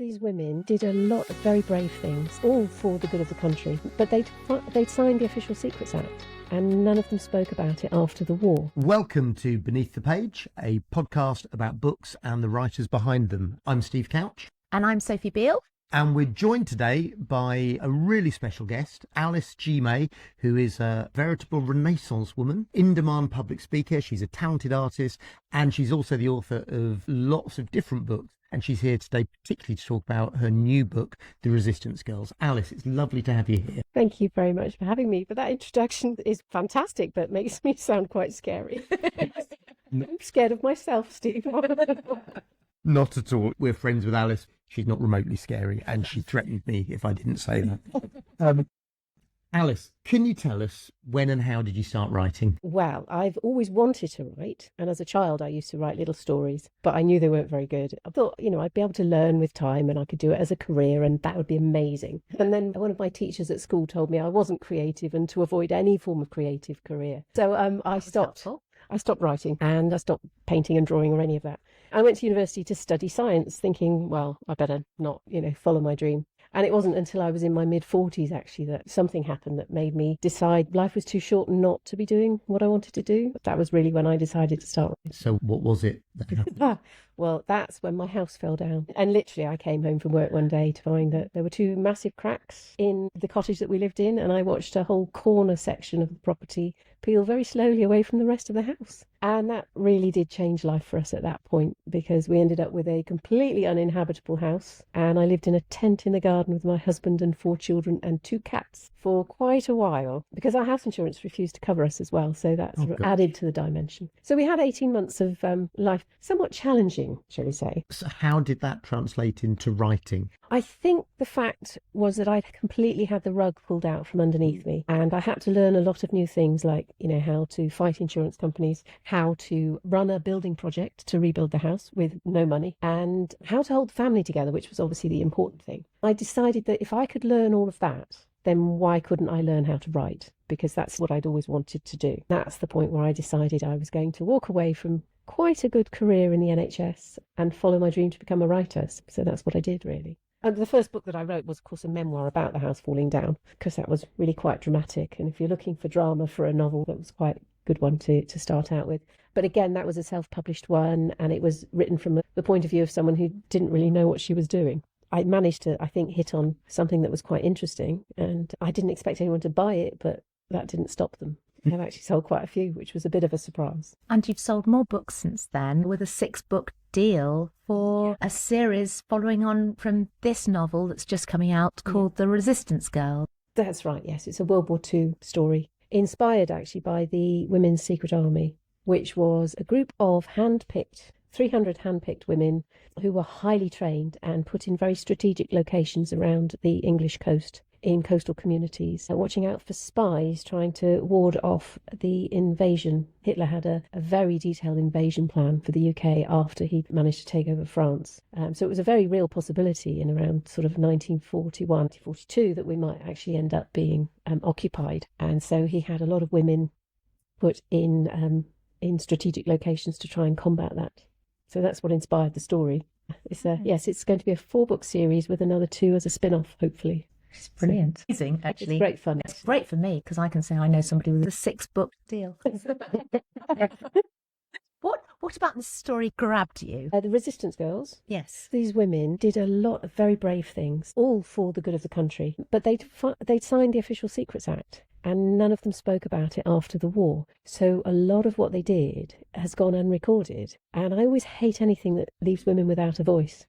These women did a lot of very brave things, all for the good of the country, but they'd signed the Official Secrets Act, and none of them spoke about it after the war. Welcome to Beneath the Page, a podcast about books and the writers behind them. I'm Steve Couch. And I'm Sophie Beal. And we're joined today by a really special guest, Alice G. May, who is a veritable Renaissance woman, in-demand public speaker. She's a talented artist, and she's also the author of lots of different books. And she's here today particularly to talk about her new book, The Resistance Girls. Alice, it's lovely to have you here. Thank you very much for having me. But that introduction is fantastic, but makes me sound quite scary. I'm scared of myself, Steve. Not at all. We're friends with Alice. She's not remotely scary, and she threatened me if I didn't say that. Alice, can you tell us when and how did you start writing? Well, I've always wanted to write, and as a child I used to write little stories, but I knew they weren't very good. I thought, I'd be able to learn with time and I could do it as a career, and that would be amazing. And then one of my teachers at school told me I wasn't creative and to avoid any form of creative career. So I stopped writing, and I stopped painting and drawing or any of that. I went to university to study science, thinking, well, I better not, follow my dream. And it wasn't until I was in my mid-40s, actually, that something happened that made me decide life was too short not to be doing what I wanted to do. That was really when I decided to start. So what was it that happened? Well, that's when my house fell down. And literally, I came home from work one day to find that there were two massive cracks in the cottage that we lived in, and I watched a whole corner section of the property peel very slowly away from the rest of the house. And that really did change life for us at that point, because we ended up with a completely uninhabitable house, and I lived in a tent in the garden with my husband and 4 children and 2 cats for quite a while, because our house insurance refused to cover us as well, so that sort of added to the dimension. So we had 18 months of life, somewhat challenging, shall we say. So how did that translate into writing? I think the fact was that I'd completely had the rug pulled out from underneath me, and I had to learn a lot of new things, like, how to fight insurance companies, how to run a building project to rebuild the house with no money, and how to hold the family together, which was obviously the important thing. I decided that if I could learn all of that, then why couldn't I learn how to write? Because that's what I'd always wanted to do. That's the point where I decided I was going to walk away from quite a good career in the NHS and follow my dream to become a writer. So that's what I did, really. And the first book that I wrote was, of course, a memoir about the house falling down, because that was really quite dramatic. And if you're looking for drama for a novel, that was quite a good one to start out with. But again, that was a self-published one, and it was written from the point of view of someone who didn't really know what she was doing. I managed to, I think, hit on something that was quite interesting, and I didn't expect anyone to buy it, but that didn't stop them. I've actually sold quite a few, which was a bit of a surprise. And you've sold more books since then, with a 6-book deal for a series following on from this novel that's just coming out called The Resistance Girls. That's right, yes. It's a World War II story, inspired actually by the Women's Secret Army, which was a group of 300 hand-picked women who were highly trained and put in very strategic locations around the English coast, in coastal communities, watching out for spies trying to ward off the invasion. Hitler had a very detailed invasion plan for the UK after he managed to take over France. So it was a very real possibility in around sort of 1941, 1942 that we might actually end up being occupied. And so he had a lot of women put in strategic locations to try and combat that. So that's what inspired the story. It's it's going to be a 4-book series with another 2 as a spin-off, hopefully. It's brilliant. Amazing, actually. It's great fun. It's great for me, because I can say I know somebody with a 6-book deal. What about this story grabbed you? The Resistance Girls. Yes. These women did a lot of very brave things, all for the good of the country, but they'd signed the Official Secrets Act, and none of them spoke about it after the war. So a lot of what they did has gone unrecorded, and I always hate anything that leaves women without a voice.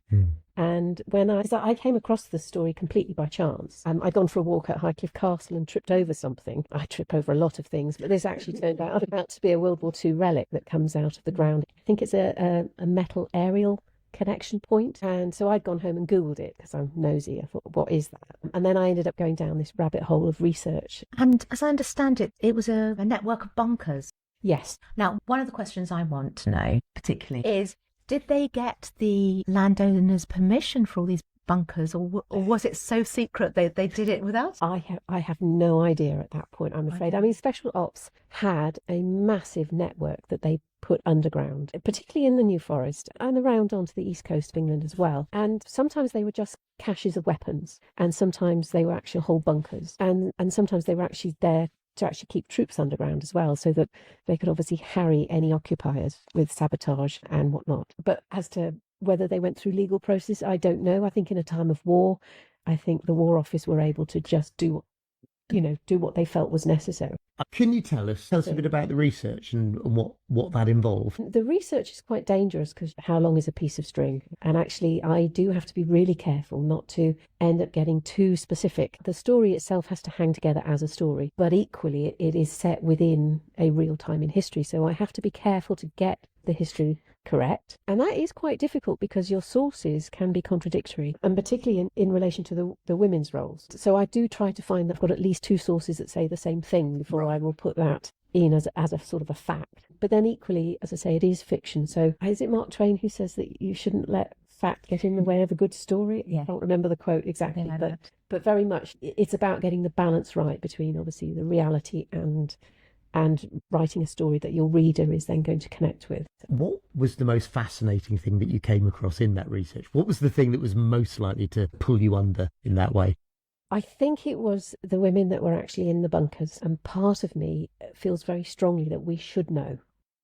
And when I came across this story completely by chance, I'd gone for a walk at Highcliffe Castle and tripped over something. I trip over a lot of things, but this actually turned out to be a World War II relic that comes out of the ground. I think it's a metal aerial connection point. And so I'd gone home and Googled it because I'm nosy. I thought, what is that? And then I ended up going down this rabbit hole of research. And as I understand it, it was a network of bunkers. Yes. Now, one of the questions I want to know particularly is, did they get the landowners' permission for all these bunkers, or was it so secret they did it without? I have no idea at that point, I'm afraid. I mean, Special Ops had a massive network that they put underground, particularly in the New Forest and around onto the east coast of England as well. And sometimes they were just caches of weapons, and sometimes they were actually whole bunkers, and sometimes they were actually there to actually keep troops underground as well, so that they could obviously harry any occupiers with sabotage and whatnot. But as to whether they went through legal process, I don't know. I think in a time of war, I think the War Office were able to just do what they felt was necessary. Can you tell us a bit about the research and what that involved? The research is quite dangerous because how long is a piece of string? And actually, I do have to be really careful not to end up getting too specific. The story itself has to hang together as a story, but equally, it is set within a real time in history. So I have to be careful to get the history correct. And that is quite difficult because your sources can be contradictory, and particularly in relation to the women's roles. So I do try to find that I've got at least two sources that say the same thing before I will put that in as a sort of a fact. But then equally, as I say, it is fiction. So is it Mark Twain who says that you shouldn't let fact get in the way of a good story? Yeah. I don't remember the quote exactly, but very much it's about getting the balance right between obviously the reality and writing a story that your reader is then going to connect with. What was the most fascinating thing that you came across in that research? What was the thing that was most likely to pull you under in that way? I think it was the women that were actually in the bunkers, and part of me feels very strongly that we should know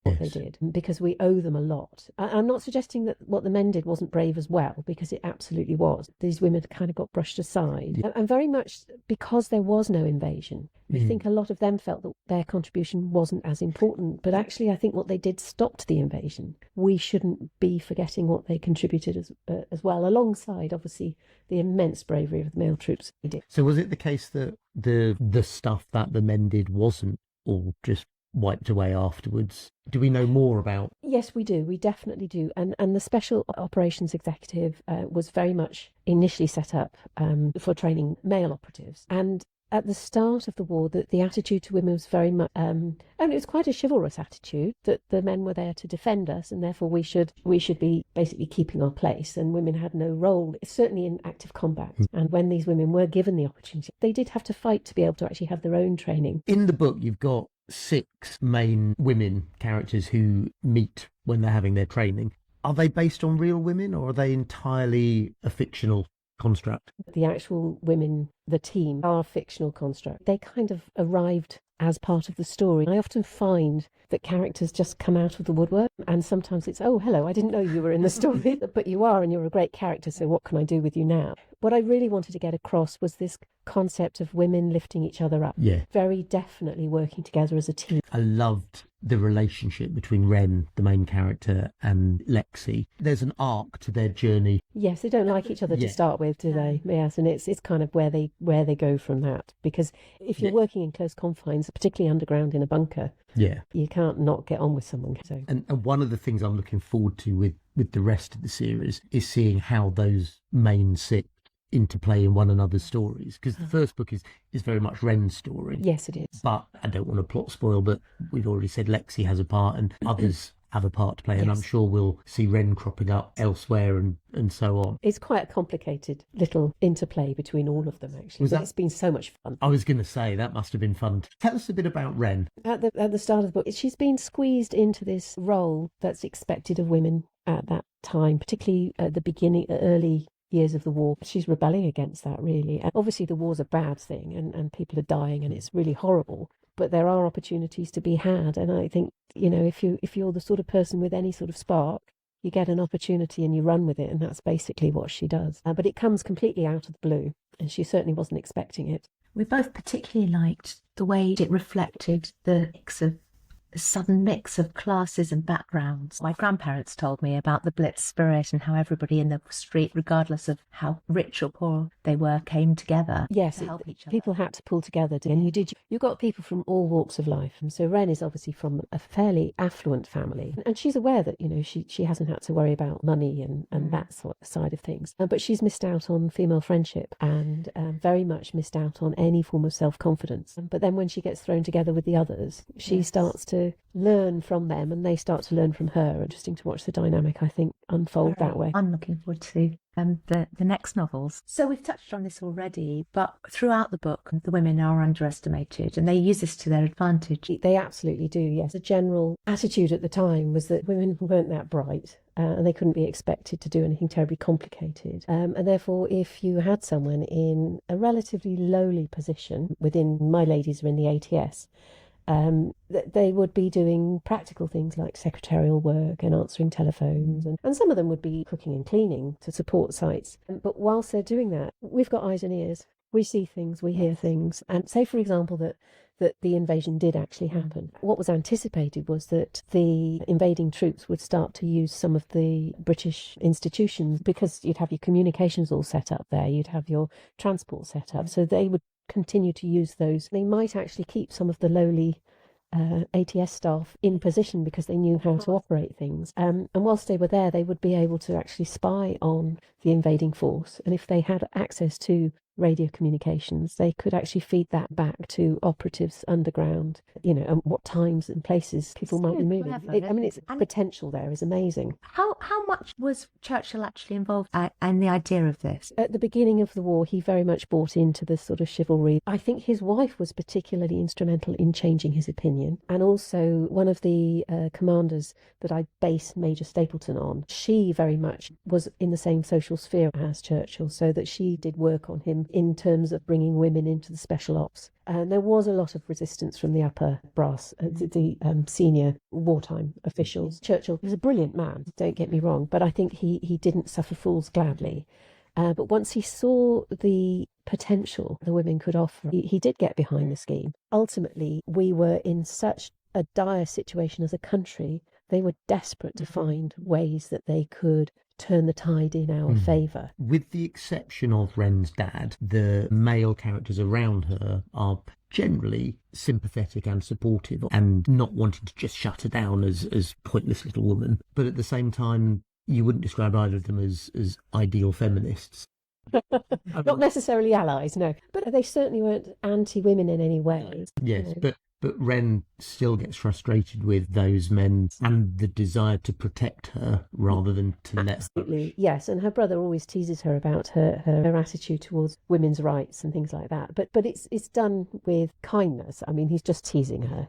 what they did because we owe them a lot. I'm not suggesting that what the men did wasn't brave as well, because it absolutely was. These women kind of got brushed aside, and very much because there was no invasion. I think a lot of them felt that their contribution wasn't as important, but actually I think what they did stopped the invasion. We shouldn't be forgetting what they contributed as well, alongside obviously the immense bravery of the male troops. So was it the case that the stuff that the men did wasn't all just wiped away afterwards? Do we know more about? Yes, we do. We definitely do. And the Special Operations Executive was very much initially set up for training male operatives. And at the start of the war, the attitude to women was very much, and it was quite a chivalrous attitude that the men were there to defend us, and therefore we should be basically keeping our place, and women had no role, certainly in active combat. And when these women were given the opportunity, they did have to fight to be able to actually have their own training. In the book, you've got 6 main women characters who meet when they're having their training. Are they based on real women, or are they entirely a fictional construct? The actual women, the team, are a fictional construct. They kind of arrived as part of the story. I often find that characters just come out of the woodwork, and sometimes it's, oh, hello, I didn't know you were in the story, but you are, and you're a great character, so what can I do with you now? What I really wanted to get across was this concept of women lifting each other up. Yeah. Very definitely working together as a team. I loved the relationship between Ren, the main character, and Lexi. There's an arc to their journey. Yes, they don't like each other to start with, do they? Yes, and it's kind of where they go from that. Because if you're working in close confines, particularly underground in a bunker, you can't not get on with someone. So. And one of the things I'm looking forward to with the rest of the series is seeing how those main 6 interplay in one another's stories, because the first book is very much Ren's story. Yes, it is. But I don't want to plot spoil, but we've already said Lexi has a part and others have a part to play, and I'm sure we'll see Ren cropping up elsewhere and so on. It's quite a complicated little interplay between all of them, actually. It's been so much fun. I was going to say, that must have been fun. Tell us a bit about Ren. At the start of the book, she's been squeezed into this role that's expected of women at that time, particularly at the beginning, early years of the war. She's rebelling against that, really. And obviously the war's a bad thing, and people are dying, and it's really horrible, but there are opportunities to be had. And I think, if you're the sort of person with any sort of spark, you get an opportunity and you run with it, and that's basically what she does. But it comes completely out of the blue, and she certainly wasn't expecting it. We both particularly liked the way it reflected the sudden mix of classes and backgrounds. My grandparents told me about the Blitz spirit and how everybody in the street, regardless of how rich or poor they were, came together to help each other. People had to pull together, and you got people from all walks of life. And so Ren is obviously from a fairly affluent family, and she's aware that she hasn't had to worry about money and that sort of side of things, but she's missed out on female friendship and very much missed out on any form of self-confidence. But then when she gets thrown together with the others, she starts to learn from them, and they start to learn from her. Interesting to watch the dynamic, I think, unfold that way. I'm looking forward to the next novels. So we've touched on this already, but throughout the book, the women are underestimated and they use this to their advantage. They absolutely do, yes. The general attitude at the time was that women weren't that bright. And they couldn't be expected to do anything terribly complicated. And therefore, if you had someone in a relatively lowly position within, my ladies are in the ATS, they would be doing practical things like secretarial work and answering telephones. And some of them would be cooking and cleaning to support sites. But whilst they're doing that, we've got eyes and ears. We see things, we hear things. And say, for example, that the invasion did actually happen. What was anticipated was that the invading troops would start to use some of the British institutions, because you'd have your communications all set up there, you'd have your transport set up, so they would continue to use those. They might actually keep some of the lowly ATS staff in position because they knew how to operate things. And whilst they were there, they would be able to actually spy on the invading force. And if they had access to radio communications, they could actually feed that back to operatives underground, and what times and places people might be moving. Its potential there is amazing. How much was Churchill actually involved in the idea of this? At the beginning of the war, he very much bought into this sort of chivalry. I think his wife was particularly instrumental in changing his opinion. And also one of the commanders that I based Major Stapleton on, she very much was in the same social sphere as Churchill, so that she did work on him in terms of bringing women into the special ops. And there was a lot of resistance from the upper brass, the senior wartime officials. Churchill was a brilliant man, don't get me wrong, but I think he didn't suffer fools gladly. But once he saw the potential the women could offer, he did get behind the scheme. Ultimately, we were in such a dire situation as a country, they were desperate to find ways that they could turn the tide in our favour. With the exception of Wren's dad, the male characters around her are generally sympathetic and supportive and not wanting to just shut her down as pointless little woman. But at the same time, you wouldn't describe either of them as ideal feminists. Not necessarily allies, no. But they certainly weren't anti-women in any way. Yes, but Wren still gets frustrated with those men and the desire to protect her rather than to let her. Absolutely, yes. And her brother always teases her about her attitude towards women's rights and things like that. But it's done with kindness. I mean, he's just teasing her.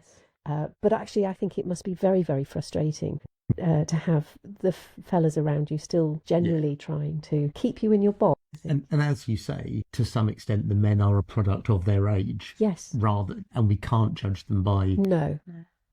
But actually, I think it must be very, very frustrating to have the fellas around you still genuinely trying to keep you in your box. And as you say, to some extent, the men are a product of their age. Yes. And we can't judge them by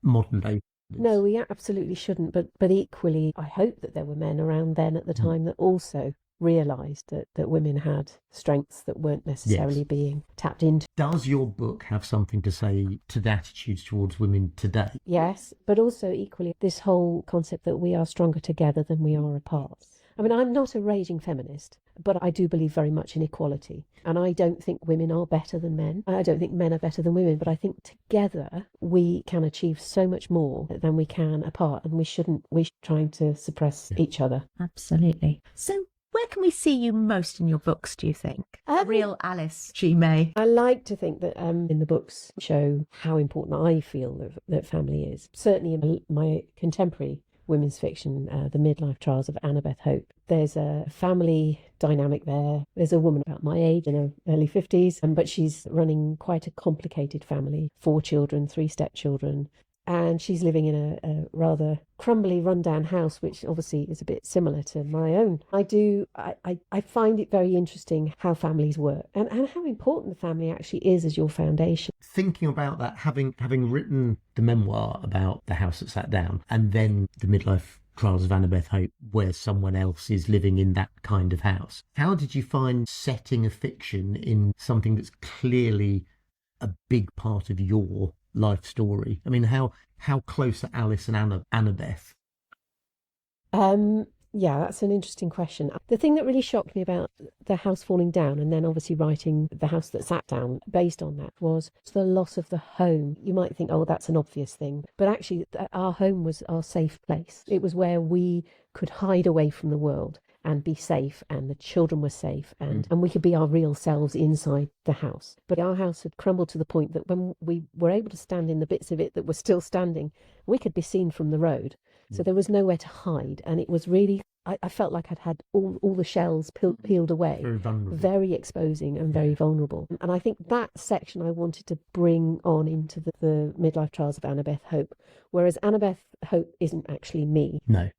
modern day. No, we absolutely shouldn't. But equally, I hope that there were men around then at the time that also realised that women had strengths that weren't necessarily being tapped into. Does your book have something to say to the attitudes towards women today? Yes, but also equally this whole concept that we are stronger together than we are apart. I mean, I'm not a raging feminist, but I do believe very much in equality. And I don't think women are better than men. I don't think men are better than women, but I think together we can achieve so much more than we can apart. And we shouldn't trying to suppress each other. Absolutely. So where can we see you most in your books, do you think? Real Alice G. May. I like to think that in the books show how important I feel that family is. Certainly in my contemporary women's fiction, The Midlife Trials of Annabeth Hope, there's a family dynamic there. There's a woman about my age in her early 50s, but she's running quite a complicated family, 4 children, 3 stepchildren. And she's living in a rather crumbly, rundown house, which obviously is a bit similar to my own. I find it very interesting how families work and how important the family actually is as your foundation. Thinking about that, having written the memoir about the house that sat down, and then the midlife Trials of Annabeth Hope, where someone else is living in that kind of house, how did you find setting a fiction in something that's clearly a big part of your life story? I mean, how close are Alice and Annabeth? Yeah, that's an interesting question. The thing that really shocked me about the house falling down and then obviously writing The House That Sat Down based on that was the loss of the home. You might think, oh, that's an obvious thing. But actually, our home was our safe place. It was where we could hide away from the world and be safe, and the children were safe, and we could be our real selves inside the house. But our house had crumbled to the point that when we were able to stand in the bits of it that were still standing, we could be seen from the road. So there was nowhere to hide, and it was really I felt like I'd had all the shells peeled away. Very vulnerable. Very exposing and very vulnerable. And I think that section I wanted to bring on into the midlife trials of Annabeth Hope, whereas Annabeth Hope isn't actually me. No.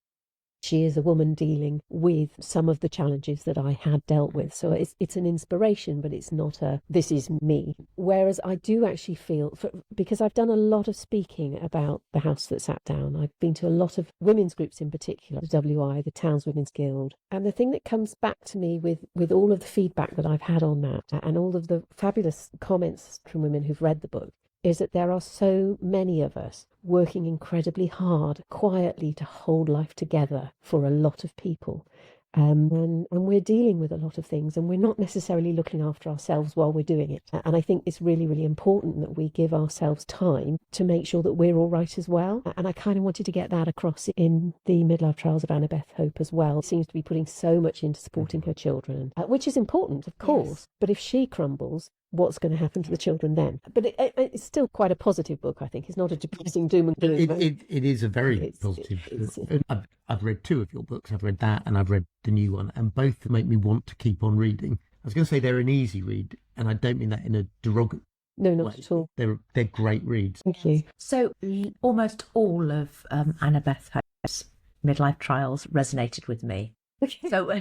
She is a woman dealing with some of the challenges that I had dealt with. So it's an inspiration, but it's not this is me. Whereas I do actually feel, because I've done a lot of speaking about the House That Sat Down, I've been to a lot of women's groups in particular, the WI, the Towns Women's Guild. And the thing that comes back to me with all of the feedback that I've had on that and all of the fabulous comments from women who've read the book is that there are so many of us working incredibly hard, quietly, to hold life together for a lot of people. And we're dealing with a lot of things, and we're not necessarily looking after ourselves while we're doing it. And I think it's really, really important that we give ourselves time to make sure that we're all right as well. And I kind of wanted to get that across in the midlife trials of Annabeth Hope as well. Seems to be putting so much into supporting her children, which is important, of course. Yes. But if she crumbles, what's going to happen to the children then? But it's still quite a positive book, I think. It's not a depressing doom and gloom. It is a very positive book. I've read two of your books. I've read that and I've read the new one, and both make me want to keep on reading. I was going to say they're an easy read, and I don't mean that in a derogatory No, not way. at all. They're great reads. Thank you. So almost all of Annabeth Hope's midlife trials resonated with me. So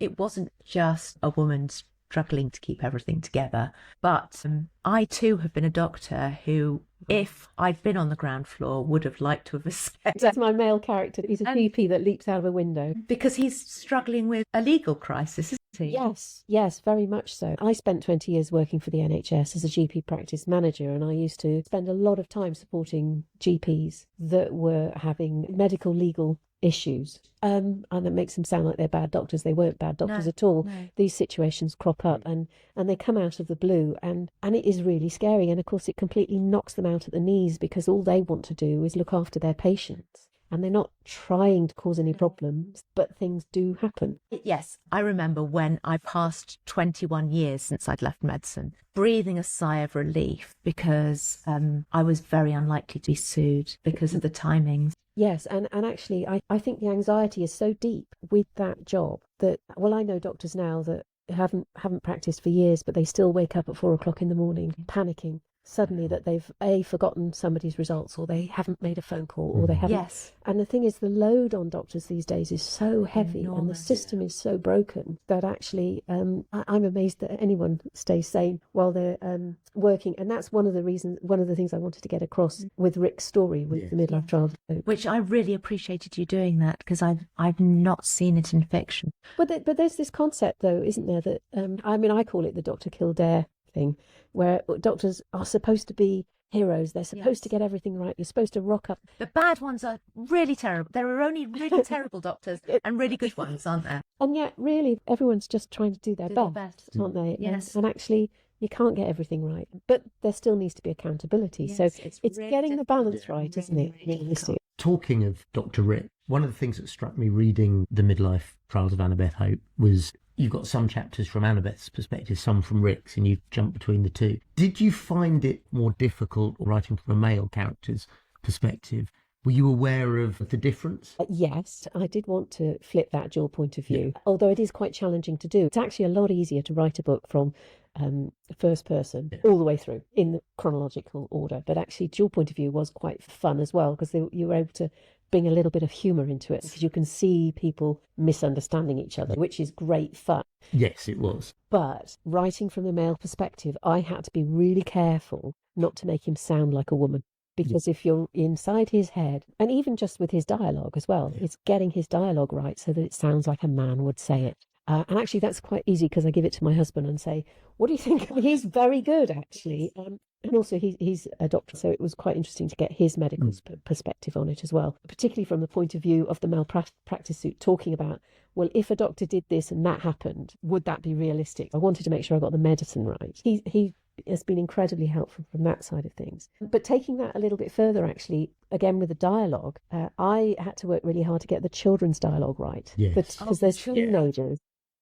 it wasn't just a woman struggling to keep everything together, but I too have been a doctor who, if I'd been on the ground floor, would have liked to have escaped. That's my male character. He's a GP that leaps out of a window. Because he's struggling with a legal crisis, isn't he? Yes, very much so. I spent 20 years working for the NHS as a GP practice manager, and I used to spend a lot of time supporting GPs that were having medical legal issues. And that makes them sound like they're bad doctors. They weren't bad doctors at all. No. These situations crop up and they come out of the blue, and it is really scary. And of course it completely knocks them out at the knees, because all they want to do is look after their patients. And they're not trying to cause any problems, but things do happen. Yes, I remember when I passed 21 years since I'd left medicine, breathing a sigh of relief, because I was very unlikely to be sued because of the timings. Yes, and actually I think the anxiety is so deep with that job that, well, I know doctors now that haven't practiced for years, but they still wake up at 4 o'clock in the morning panicking suddenly that they've forgotten somebody's results, or they haven't made a phone call, or they haven't. Yes. And the thing is, the load on doctors these days is so heavy, Enormous. and the system is so broken that actually I'm amazed that anyone stays sane while they're working. And that's one of the things I wanted to get across with Rick's story with the midlife trial. Which I really appreciated you doing that, because I've not seen it in fiction. But there's this concept, though, isn't there, that I call it the Dr. Kildare thing, where doctors are supposed to be heroes. They're supposed to get everything right. You're supposed to rock up. The bad ones are really terrible. There are only really terrible doctors and really good ones, aren't there? And yet, really, everyone's just trying to do their best, aren't they? Yes. And actually, you can't get everything right. But there still needs to be accountability. Yes, so it's really getting the balance difficult. right, isn't it? Realistic. Talking of Dr. Rick, one of the things that struck me reading the midlife trials of Annabeth Hope was you've got some chapters from Annabeth's perspective, some from Rick's, and you jump between the two. Did you find it more difficult writing from a male character's perspective? Were you aware of the difference? Yes, I did want to flip that dual point of view, although it is quite challenging to do. It's actually a lot easier to write a book from first person all the way through in the chronological order. But actually, dual point of view was quite fun as well, because you were able to bring a little bit of humour into it, because you can see people misunderstanding each other, which is great fun. Yes, it was. But writing from the male perspective, I had to be really careful not to make him sound like a woman. Because if you're inside his head, and even just with his dialogue as well, it's getting his dialogue right so that it sounds like a man would say it. And actually, that's quite easy, because I give it to my husband and say, what do you think? He's very good, actually. And also, he's a doctor, so it was quite interesting to get his medical perspective on it as well, particularly from the point of view of the malpractice suit, talking about, well, if a doctor did this and that happened, would that be realistic? I wanted to make sure I got the medicine right. He has been incredibly helpful from that side of things. But taking that a little bit further, actually, again with the dialogue, I had to work really hard to get the children's dialogue right. Yes. Because there's teenagers.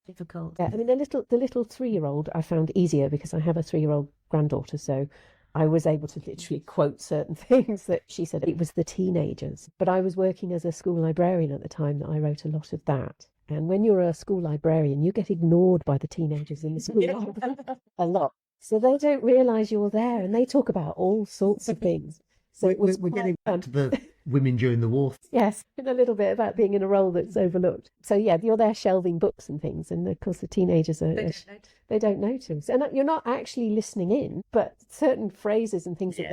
Difficult. Yeah, I mean, the little 3-year-old I found easier, because I have a 3-year-old granddaughter, so I was able to literally quote certain things that she said. It was the teenagers. But I was working as a school librarian at the time that I wrote a lot of that. And when you're a school librarian, you get ignored by the teenagers in the school library a lot. So they don't realise you're there, and they talk about all sorts of things. So we're getting back to the women during the war. Yes, and a little bit about being in a role that's overlooked. So yeah, you're there shelving books and things, and of course the teenagers they don't notice, and you're not actually listening in, but certain phrases and things that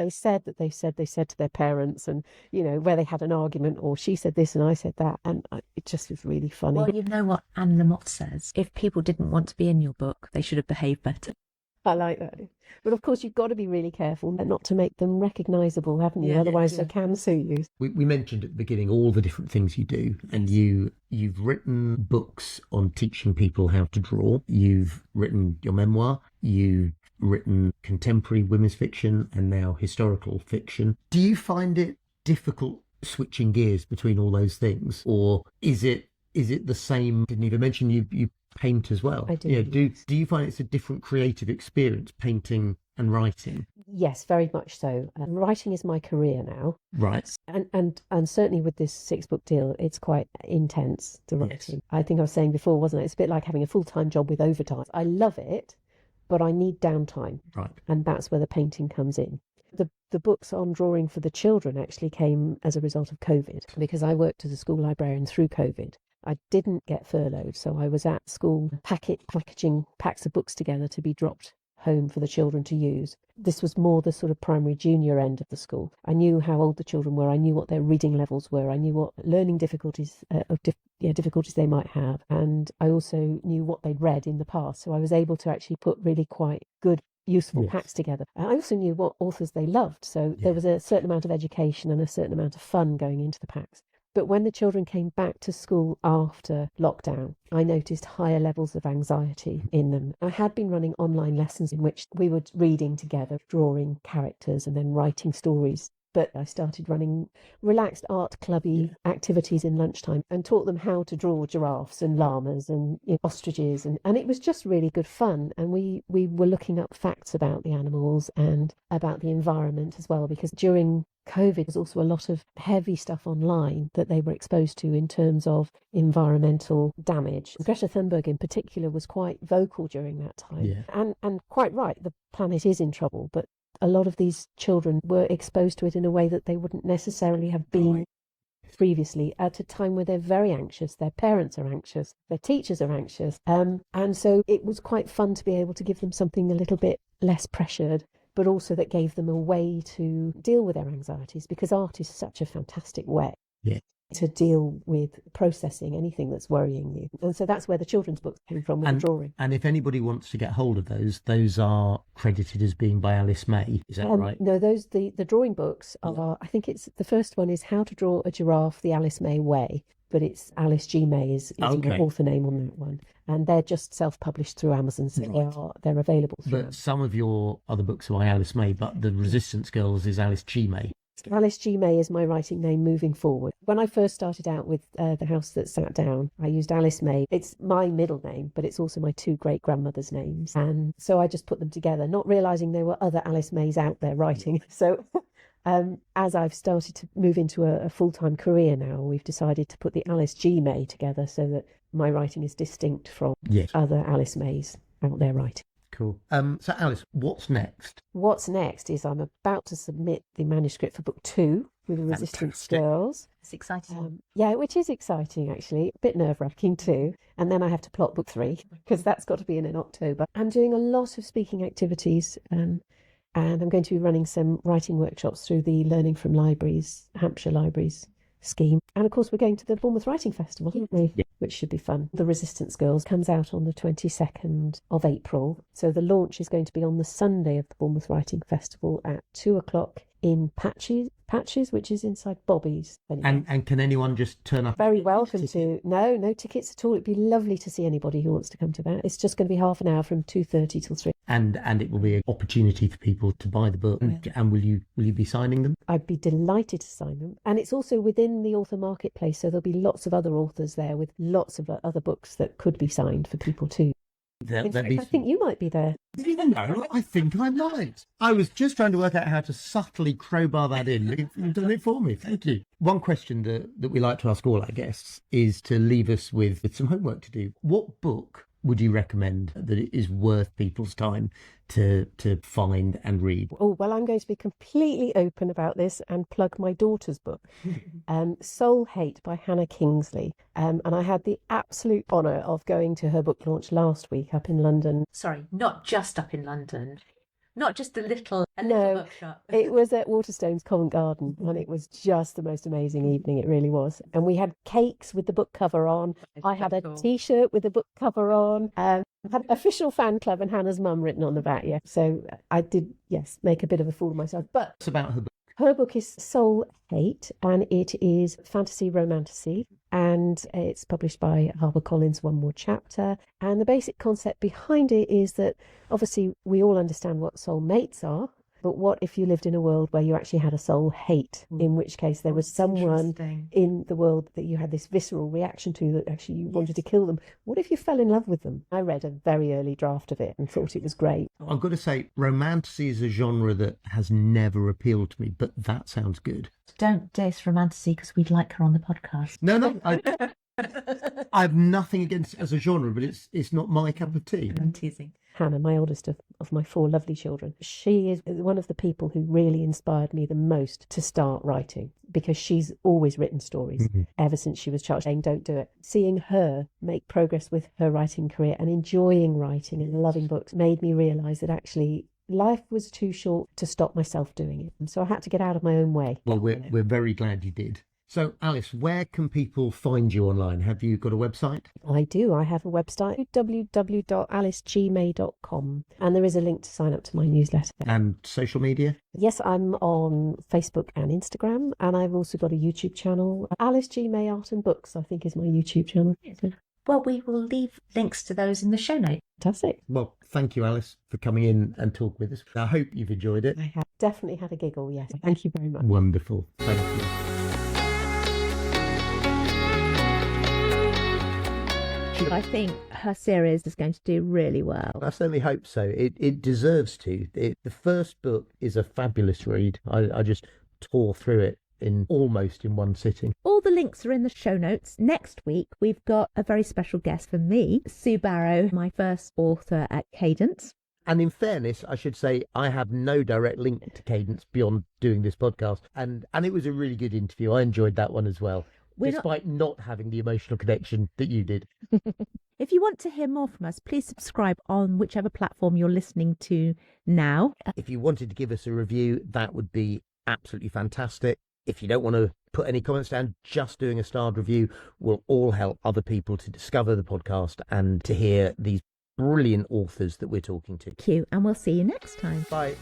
they said to their parents, and where they had an argument, or she said this and I said that, and it just was really funny. Well, you know what Anne Lamott says: if people didn't want to be in your book, they should have behaved better. I like that. But of course, you've got to be really careful not to make them recognisable, haven't you? Otherwise, they can sue you. We mentioned at the beginning all the different things you do, and you've written books on teaching people how to draw. You've written your memoir. You've written contemporary women's fiction and now historical fiction. Do you find it difficult switching gears between all those things, or is it the same? Didn't even mention you paint as well. I do. Do you find it's a different creative experience, painting and writing? Yes, very much so. Writing is my career now. Right. And certainly with this 6-book deal, it's quite intense, the writing. Yes. I think I was saying before, wasn't it? It's a bit like having a full-time job with overtime. I love it, but I need downtime. Right. And that's where the painting comes in. The books on drawing for the children actually came as a result of COVID, because I worked as a school librarian through COVID. I didn't get furloughed, so I was at school packaging packs of books together to be dropped home for the children to use. This was more the sort of primary junior end of the school. I knew how old the children were. I knew what their reading levels were. I knew what learning difficulties difficulties they might have, and I also knew what they'd read in the past. So I was able to actually put really quite good, useful packs together. I also knew what authors they loved, so there was a certain amount of education and a certain amount of fun going into the packs. But when the children came back to school after lockdown, I noticed higher levels of anxiety in them. I had been running online lessons in which we were reading together, drawing characters and then writing stories. But I started running relaxed art clubby activities in lunchtime and taught them how to draw giraffes and llamas and ostriches. And it was just really good fun. And we were looking up facts about the animals and about the environment as well, because during COVID was also a lot of heavy stuff online that they were exposed to in terms of environmental damage. Greta Thunberg in particular was quite vocal during that time. And quite right, the planet is in trouble, but a lot of these children were exposed to it in a way that they wouldn't necessarily have been previously, at a time where they're very anxious, their parents are anxious, their teachers are anxious. And so it was quite fun to be able to give them something a little bit less pressured, but also that gave them a way to deal with their anxieties, because art is such a fantastic way to deal with processing anything that's worrying you. And so that's where the children's books came from, with the drawing. And if anybody wants to get hold of those are credited as being by Alice May, is that right? No, those the drawing books are, I think it's, the first one is How to Draw a Giraffe the Alice May Way, but it's Alice G. May is the author name on that one. And they're just self-published through Amazon, so they're available through But some of your other books are by Alice May, but The Resistance Girls is Alice G. May. Alice G. May is my writing name moving forward. When I first started out with The House That Sat Down, I used Alice May. It's my middle name, but it's also my 2 great-grandmothers' names. And so I just put them together, not realising there were other Alice Mays out there writing. So as I've started to move into a full-time career now, we've decided to put the Alice G. May together so that my writing is distinct from other Alice Mays out there writing. Cool. So Alice, what's next? What's next is I'm about to submit the manuscript for book 2 with the Resistance Girls. It's exciting. Which is exciting, actually. A bit nerve-wracking too. And then I have to plot book 3, because that's got to be in October. I'm doing a lot of speaking activities, and I'm going to be running some writing workshops through the Learning from Libraries, Hampshire Libraries scheme. And of course, we're going to the Bournemouth Writing Festival, aren't we? Which should be fun. The Resistance Girls comes out on the 22nd of April. So the launch is going to be on the Sunday of the Bournemouth Writing Festival at 2:00 in Patches, which is inside Bobby's. Anyway. And can anyone just turn up? Very welcome to. No tickets at all. It'd be lovely to see anybody who wants to come to that. It's just going to be half an hour from 2:30 till 3. And it will be an opportunity for people to buy the book. And will you be signing them? I'd be delighted to sign them. And it's also within the author marketplace, so there'll be lots of other authors there with lots of other books that could be signed for people too. In fact, I think you might be there. No, I think I might. I was just trying to work out how to subtly crowbar that in. You've done it for me. Thank you. One question that we like to ask all our guests is to leave us with some homework to do. What book would you recommend that it is worth people's time to find and read? Oh, well, I'm going to be completely open about this and plug my daughter's book, Soul Hate by Hannah Kingsley. And I had the absolute honour of going to her book launch last week up in London. Sorry, not just up in London. Not just a little bookshop. It was at Waterstones Covent Garden, and it was just the most amazing evening. It really was. And we had cakes with the book cover on. I had a T-shirt with the book cover on. I had official fan club and Hannah's mum written on the back. Yeah, so I did, yes, make a bit of a fool of myself. But It's about her book. her book is Soul Hate, and it is fantasy romantasy, and it's published by HarperCollins, one more chapter. And the basic concept behind it is that obviously we all understand what soulmates are, but what if you lived in a world where you actually had a soul hate, in which case there was someone in the world that you had this visceral reaction to that actually you wanted to kill them? What if you fell in love with them? I read a very early draft of it and thought it was great. I've got to say, romantasy is a genre that has never appealed to me, but that sounds good. Don't diss romantasy because we'd like her on the podcast. No, I have nothing against it as a genre, but it's not my cup of tea. I'm teasing. Hannah, my oldest of my 4 lovely children, she is one of the people who really inspired me the most to start writing, because she's always written stories ever since she was a child, saying don't do it. Seeing her make progress with her writing career and enjoying writing and loving books made me realise that actually life was too short to stop myself doing it. And so I had to get out of my own way. Well, we're very glad you did. So, Alice, where can people find you online? Have you got a website? I do. I have a website, www.alicegmay.com, and there is a link to sign up to my newsletter. And social media? Yes, I'm on Facebook and Instagram, and I've also got a YouTube channel. Alice G. May Art and Books, I think, is my YouTube channel. Well, we will leave links to those in the show notes. Fantastic. Well, thank you, Alice, for coming in and talking with us. I hope you've enjoyed it. I have definitely had a giggle, yes. Thank you very much. Wonderful. Thank you. I think her series is going to do really well. I certainly hope so. It deserves to. The first book is a fabulous read. I just tore through it almost in one sitting. All the links are in the show notes. Next week, we've got a very special guest for me, Sue Barrow, my first author at Cadence. And in fairness, I should say I have no direct link to Cadence beyond doing this podcast. And it was a really good interview. I enjoyed that one as well. Despite not having the emotional connection that you did. If you want to hear more from us, please subscribe on whichever platform you're listening to now. If you wanted to give us a review, that would be absolutely fantastic. If you don't want to put any comments down, just doing a starred review will all help other people to discover the podcast and to hear these brilliant authors that we're talking to. Thank you, and we'll see you next time. Bye.